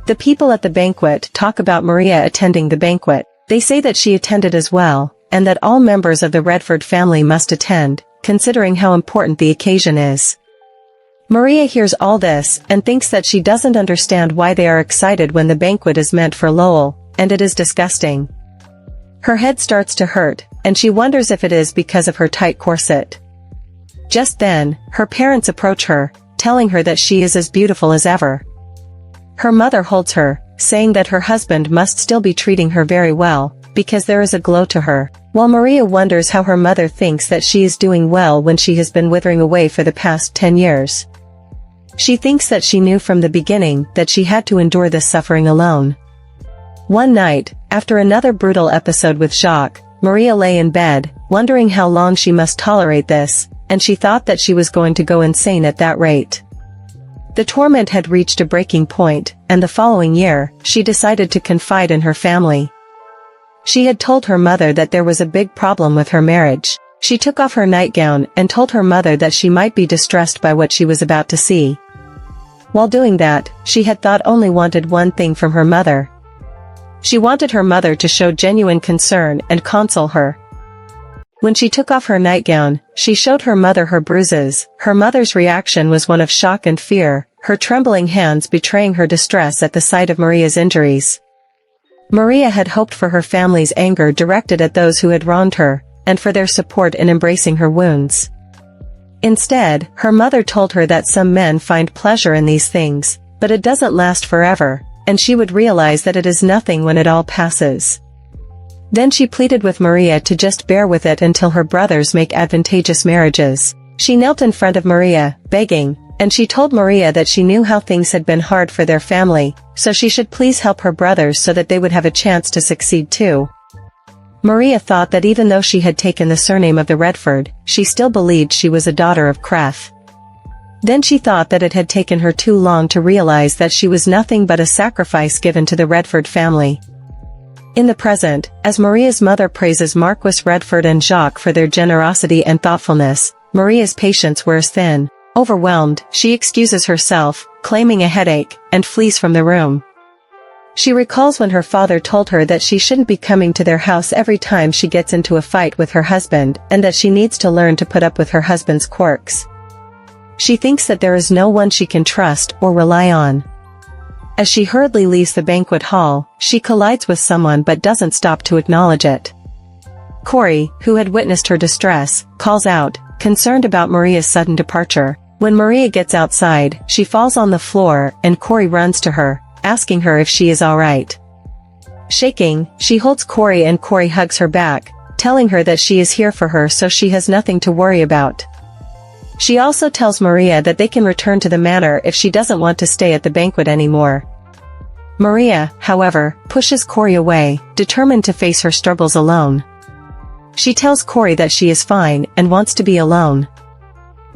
The people at the banquet talk about Maria attending the banquet. They say that she attended as well, and that all members of the Redford family must attend, considering how important the occasion is. Maria hears all this and thinks that she doesn't understand why they are excited when the banquet is meant for Lowell, and it is disgusting. Her head starts to hurt, and she wonders if it is because of her tight corset. Just then, her parents approach her, telling her that she is as beautiful as ever. Her mother holds her, saying that her husband must still be treating her very well, because there is a glow to her, while Maria wonders how her mother thinks that she is doing well when she has been withering away for the past 10 years. She thinks that she knew from the beginning that she had to endure this suffering alone. One night, after another brutal episode with Jacques, Maria lay in bed, wondering how long she must tolerate this, and she thought that she was going to go insane at that rate. The torment had reached a breaking point, and the following year, she decided to confide in her family. She had told her mother that there was a big problem with her marriage. She took off her nightgown and told her mother that she might be distressed by what she was about to see. While doing that, she had only wanted one thing from her mother. She wanted her mother to show genuine concern and console her. When she took off her nightgown, she showed her mother her bruises. Her mother's reaction was one of shock and fear, her trembling hands betraying her distress at the sight of Maria's injuries. Maria had hoped for her family's anger directed at those who had wronged her, and for their support in embracing her wounds. Instead, her mother told her that some men find pleasure in these things, but it doesn't last forever, and she would realize that it is nothing when it all passes. Then she pleaded with Maria to just bear with it until her brothers make advantageous marriages. She knelt in front of Maria, begging, and she told Maria that she knew how things had been hard for their family, so she should please help her brothers so that they would have a chance to succeed too. Maria thought that even though she had taken the surname of the Redford, she still believed she was a daughter of Creth. Then she thought that it had taken her too long to realize that she was nothing but a sacrifice given to the Redford family. In the present, as Maria's mother praises Marquis Redford and Jacques for their generosity and thoughtfulness, Maria's patience wears thin. Overwhelmed, she excuses herself, claiming a headache, and flees from the room. She recalls when her father told her that she shouldn't be coming to their house every time she gets into a fight with her husband, and that she needs to learn to put up with her husband's quirks. She thinks that there is no one she can trust or rely on. As she hurriedly leaves the banquet hall, she collides with someone but doesn't stop to acknowledge it. Corey, who had witnessed her distress, calls out, concerned about Maria's sudden departure. When Maria gets outside, she falls on the floor, and Corey runs to her, asking her if she is alright. Shaking, she holds Corey and Corey hugs her back, telling her that she is here for her so she has nothing to worry about. She also tells Maria that they can return to the manor if she doesn't want to stay at the banquet anymore. Maria, however, pushes Corey away, determined to face her struggles alone. She tells Corey that she is fine and wants to be alone.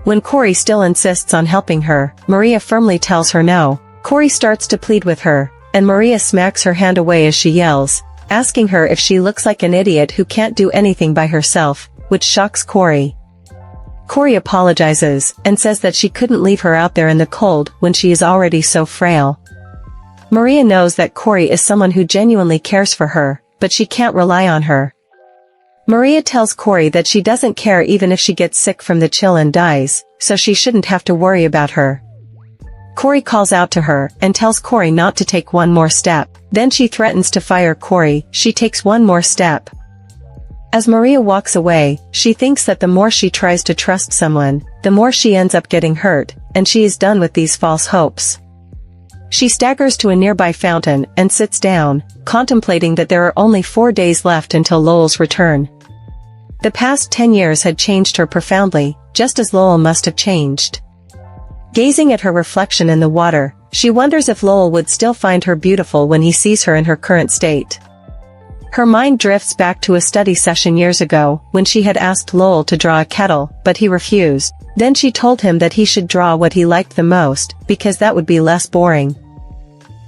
When Corey still insists on helping her, Maria firmly tells her no. Corey starts to plead with her, and Maria smacks her hand away as she yells, asking her if she looks like an idiot who can't do anything by herself, which shocks Corey. Corey apologizes, and says that she couldn't leave her out there in the cold when she is already so frail. Maria knows that Corey is someone who genuinely cares for her, but she can't rely on her. Maria tells Corey that she doesn't care even if she gets sick from the chill and dies, so she shouldn't have to worry about her. Corey calls out to her and tells Corey not to take one more step. Then she threatens to fire Corey. She takes one more step. As Maria walks away, she thinks that the more she tries to trust someone, the more she ends up getting hurt, and she is done with these false hopes. She staggers to a nearby fountain and sits down, contemplating that there are only 4 days left until Lowell's return. The past 10 years had changed her profoundly, just as Lowell must have changed. Gazing at her reflection in the water, she wonders if Lowell would still find her beautiful when he sees her in her current state. Her mind drifts back to a study session years ago, when she had asked Lowell to draw a kettle, but he refused. Then she told him that he should draw what he liked the most, because that would be less boring.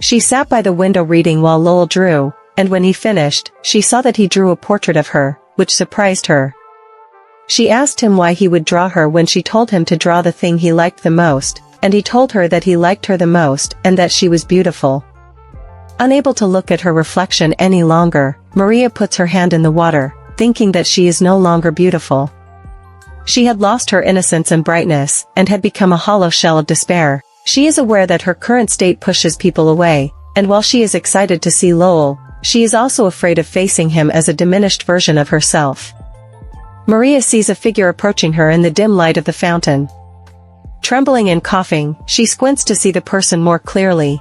She sat by the window reading while Lowell drew, and when he finished, she saw that he drew a portrait of her, which surprised her. She asked him why he would draw her when she told him to draw the thing he liked the most, and he told her that he liked her the most and that she was beautiful. Unable to look at her reflection any longer, Maria puts her hand in the water, thinking that she is no longer beautiful. She had lost her innocence and brightness, and had become a hollow shell of despair. She is aware that her current state pushes people away, and while she is excited to see Lowell, she is also afraid of facing him as a diminished version of herself. Maria sees a figure approaching her in the dim light of the fountain. Trembling and coughing, she squints to see the person more clearly.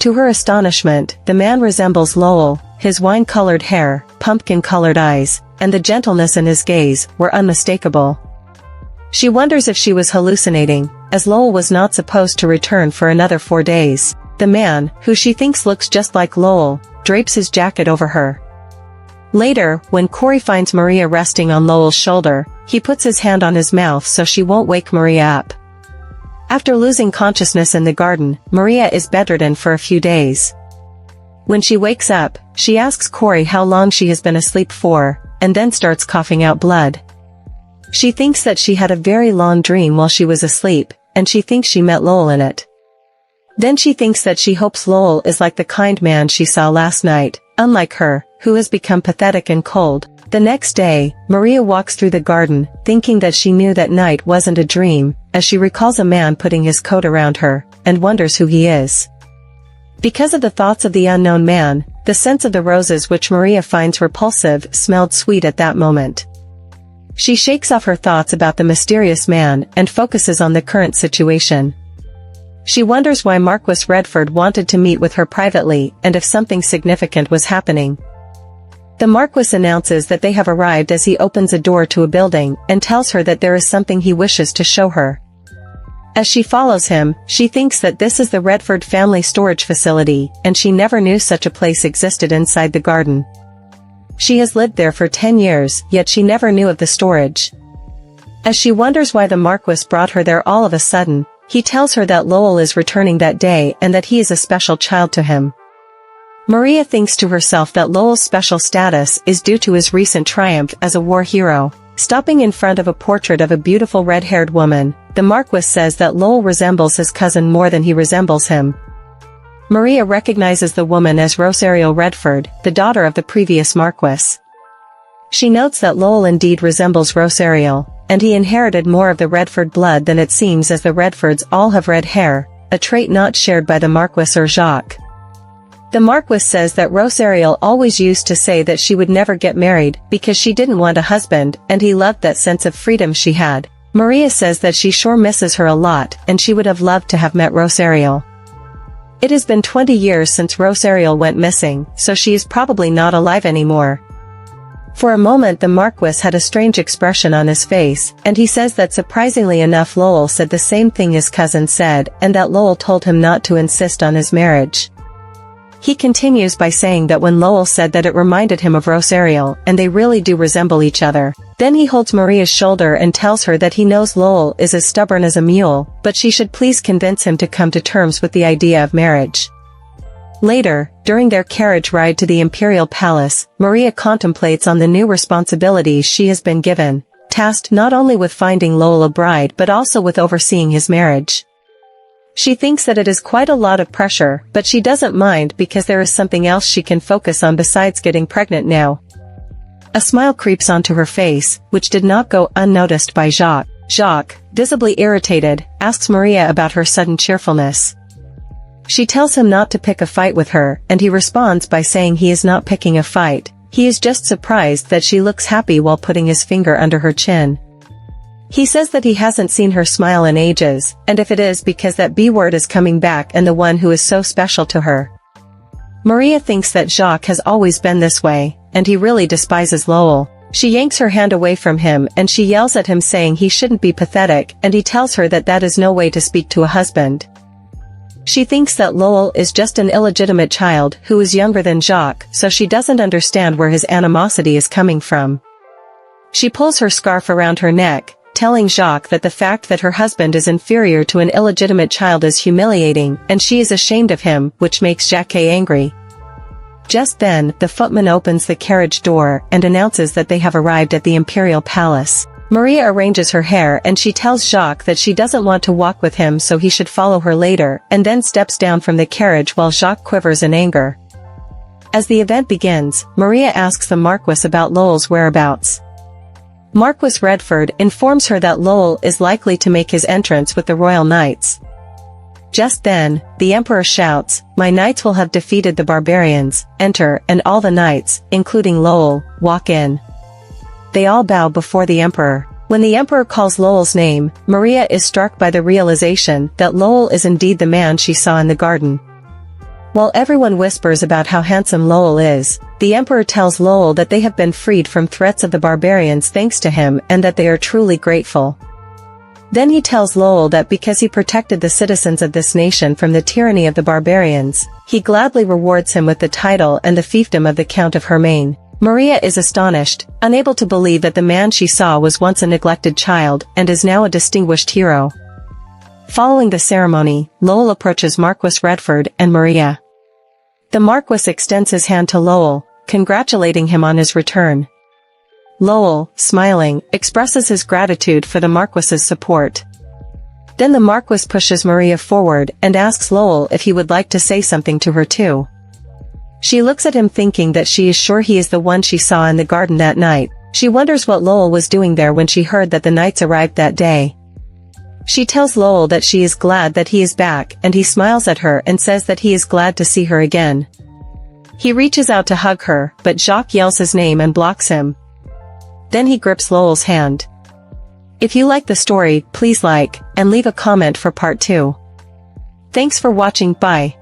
To her astonishment, the man resembles Lowell. His wine-colored hair, pumpkin-colored eyes, and the gentleness in his gaze were unmistakable. She wonders if she was hallucinating, as Lowell was not supposed to return for another 4 days. The man, who she thinks looks just like Lowell, drapes his jacket over her. Later, when Corey finds Maria resting on Lowell's shoulder, he puts his hand on his mouth so she won't wake Maria up. After losing consciousness in the garden, Maria is bedridden for a few days. When she wakes up, she asks Corey how long she has been asleep for, and then starts coughing out blood. She thinks that she had a very long dream while she was asleep, and she thinks she met Lowell in it. Then she thinks that she hopes Lowell is like the kind man she saw last night, unlike her, who has become pathetic and cold. The next day, Maria walks through the garden, thinking that she knew that night wasn't a dream, as she recalls a man putting his coat around her, and wonders who he is. Because of the thoughts of the unknown man, the scents of the roses which Maria finds repulsive smelled sweet at that moment. She shakes off her thoughts about the mysterious man and focuses on the current situation. She wonders why Marquis Redford wanted to meet with her privately and if something significant was happening. The Marquis announces that they have arrived as he opens a door to a building and tells her that there is something he wishes to show her. As she follows him, she thinks that this is the Redford family storage facility, and she never knew such a place existed inside the garden. She has lived there for 10 years, yet she never knew of the storage. As she wonders why the Marquis brought her there all of a sudden, he tells her that Lowell is returning that day and that he is a special child to him. Maria thinks to herself that Lowell's special status is due to his recent triumph as a war hero. Stopping in front of a portrait of a beautiful red-haired woman, the Marquis says that Lowell resembles his cousin more than he resembles him. Maria recognizes the woman as Rosario Redford, the daughter of the previous Marquis. She notes that Lowell indeed resembles Rosario, and he inherited more of the Redford blood than it seems, as the Redfords all have red hair, a trait not shared by the Marquis or Jacques. The Marquis says that Rosario always used to say that she would never get married because she didn't want a husband, and he loved that sense of freedom she had. Maria says that she sure misses her a lot and she would have loved to have met Rosario. It has been 20 years since Rosario went missing, so she is probably not alive anymore. For a moment the Marquis had a strange expression on his face, and he says that surprisingly enough Lowell said the same thing his cousin said, and that Lowell told him not to insist on his marriage. He continues by saying that when Lowell said that it reminded him of Rosario, and they really do resemble each other. Then he holds Maria's shoulder and tells her that he knows Lowell is as stubborn as a mule, but she should please convince him to come to terms with the idea of marriage. Later, during their carriage ride to the Imperial Palace, Maria contemplates on the new responsibilities she has been given, tasked not only with finding Lowell a bride but also with overseeing his marriage. She thinks that it is quite a lot of pressure, but she doesn't mind because there is something else she can focus on besides getting pregnant now. A smile creeps onto her face, which did not go unnoticed by Jacques. Jacques, visibly irritated, asks Maria about her sudden cheerfulness. She tells him not to pick a fight with her, and he responds by saying he is not picking a fight. He is just surprised that she looks happy while putting his finger under her chin. He says that he hasn't seen her smile in ages, and if it is because that B word is coming back and the one who is so special to her. Maria thinks that Jacques has always been this way, and he really despises Lowell. She yanks her hand away from him and she yells at him saying he shouldn't be pathetic, and he tells her that that is no way to speak to a husband. She thinks that Lowell is just an illegitimate child who is younger than Jacques, so she doesn't understand where his animosity is coming from. She pulls her scarf around her neck, telling Jacques that the fact that her husband is inferior to an illegitimate child is humiliating, and she is ashamed of him, which makes Jacques angry. Just then, the footman opens the carriage door and announces that they have arrived at the Imperial Palace. Maria arranges her hair and she tells Jacques that she doesn't want to walk with him, so he should follow her later, and then steps down from the carriage while Jacques quivers in anger. As the event begins, Maria asks the Marquis about Lowell's whereabouts. Marquis Redford informs her that Lowell is likely to make his entrance with the royal knights. Just then, the emperor shouts, "My knights will have defeated the barbarians, enter," and all the knights, including Lowell, walk in. They all bow before the emperor. When the emperor calls Lowell's name, Maria is struck by the realization that Lowell is indeed the man she saw in the garden. While everyone whispers about how handsome Lowell is, the emperor tells Lowell that they have been freed from threats of the barbarians thanks to him and that they are truly grateful. Then he tells Lowell that because he protected the citizens of this nation from the tyranny of the barbarians, he gladly rewards him with the title and the fiefdom of the Count of Hermain. Maria is astonished, unable to believe that the man she saw was once a neglected child and is now a distinguished hero. Following the ceremony, Lowell approaches Marquis Redford and Maria. The Marquis extends his hand to Lowell, congratulating him on his return. Lowell, smiling, expresses his gratitude for the Marquis's support. Then the Marquis pushes Maria forward and asks Lowell if he would like to say something to her too. She looks at him thinking that she is sure he is the one she saw in the garden that night. She wonders what Lowell was doing there when she heard that the knights arrived that day. She tells Lowell that she is glad that he is back, and he smiles at her and says that he is glad to see her again. He reaches out to hug her, but Jacques yells his name and blocks him. Then he grips Lowell's hand. If you like the story, please like, and leave a comment for part 2. Thanks for watching, bye.